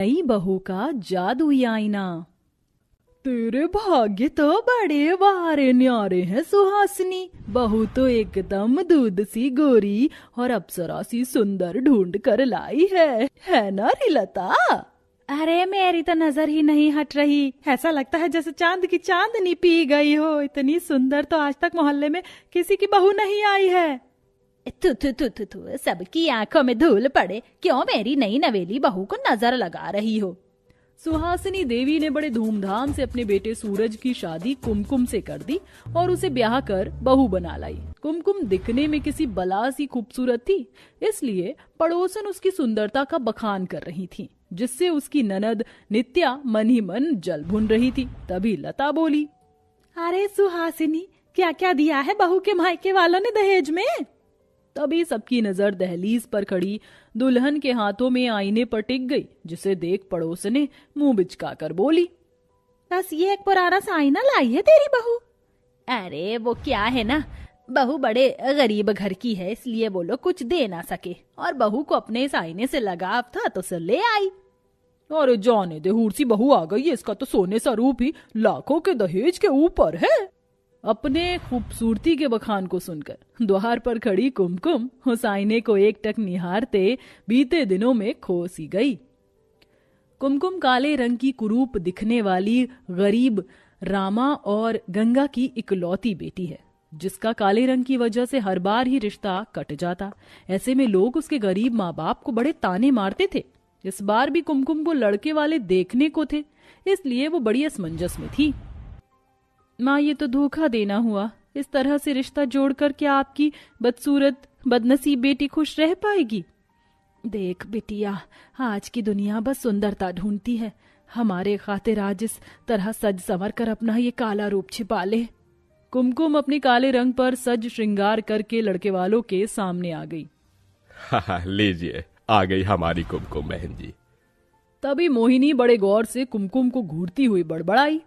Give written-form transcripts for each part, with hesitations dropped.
नई बहू का जादुई आईना। तेरे भाग्य तो बड़े वारे न्यारे हैं सुहासिनी। बहू तो एकदम दूध सी गोरी और अप्सरा सी सुंदर ढूंढ कर लाई है ना रिलता? अरे मेरी तो नजर ही नहीं हट रही। ऐसा लगता है जैसे चांद की चांदनी पी गई हो। इतनी सुंदर तो आज तक मोहल्ले में किसी की बहू नहीं आई है। तु तु तु तु तु सबकी आंखों में धूल पड़े, क्यों मेरी नई नवेली बहू को नजर लगा रही हो? सुहासिनी देवी ने बड़े धूमधाम से अपने बेटे सूरज की शादी कुमकुम से कर दी और उसे ब्याह कर बहू बना लाई। कुमकुम दिखने में किसी बला सी खूबसूरत थी, इसलिए पड़ोसन उसकी सुंदरता का बखान कर रही थी, जिससे उसकी ननद नित्या मन ही मन जल भुन रही थी। तभी लता बोली, अरे सुहासिनी, क्या क्या दिया है बहू के मायके वालों ने दहेज में? तभी सबकी नजर दहलीज पर खड़ी दुल्हन के हाथों में आईने पर टिक गई, जिसे देख पड़ोसन ने मुंह बिचकाकर बोली, बस ये एक पुराना सा आईना लाई है तेरी बहू। अरे वो क्या है ना, बहू बड़े गरीब घर की है, इसलिए वो लोग कुछ दे ना सके और बहू को अपने इस आईने से लगाव था तो उसे ले आई। अरे जाने दे, हूर सी बहू आ गई है, इसका तो सोने सा रूप ही लाखों के दहेज के ऊपर है। अपने खूबसूरती के बखान को सुनकर द्वार पर खड़ी कुमकुम उस आईने को एकटक निहारते बीते दिनों में खो सी गई। कुमकुम काले रंग की कुरूप दिखने वाली गरीब रामा और गंगा की इकलौती बेटी है, जिसका काले रंग की वजह से हर बार ही रिश्ता कट जाता। ऐसे में लोग उसके गरीब माँ बाप को बड़े ताने मारते थे। इस बार भी कुमकुम को लड़के वाले देखने को थे, इसलिए वो बड़ी असमंजस में थी। माँ, ये तो धोखा देना हुआ। इस तरह से रिश्ता जोड़कर क्या आपकी बदसूरत बदनसीब बेटी खुश रह पाएगी? देख बिटिया, आज की दुनिया बस सुंदरता ढूंढती है। हमारे खातिर आज इस तरह सज संवर कर अपना ये काला रूप छिपा ले। कुमकुम अपने काले रंग पर सज श्रृंगार करके लड़के वालों के सामने आ गई। लीजिए, आ गई हमारी कुमकुम बहन जी। तभी मोहिनी बड़े गौर से कुमकुम को घूरती हुई बड़बड़ाई,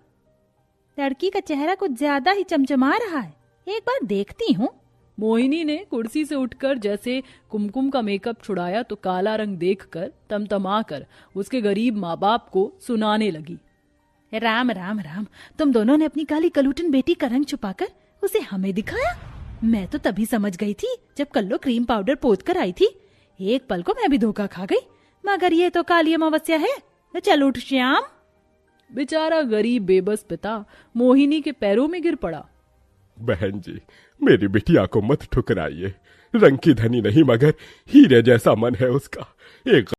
लड़की का चेहरा कुछ ज्यादा ही चमचमा रहा है, एक बार देखती हूँ। मोहिनी ने कुर्सी से उठकर जैसे कुमकुम का मेकअप छुड़ाया तो काला रंग देखकर तमतमाकर उसके गरीब माँ बाप को सुनाने लगी, राम राम राम, तुम दोनों ने अपनी काली कलूटन बेटी का रंग छुपाकर उसे हमें दिखाया। मैं तो तभी समझ गई थी जब कल्लो क्रीम पाउडर पोत कर आई थी। एक पल को मैं भी धोखा खा गई, मगर ये तो काली अमावस्या है। चल उठ श्याम। बेचारा गरीब बेबस पिता मोहिनी के पैरों में गिर पड़ा। बहन जी, मेरी बिटिया को मत ठुकराइए। रंग की धनी नहीं मगर हीरे जैसा मन है उसका। एक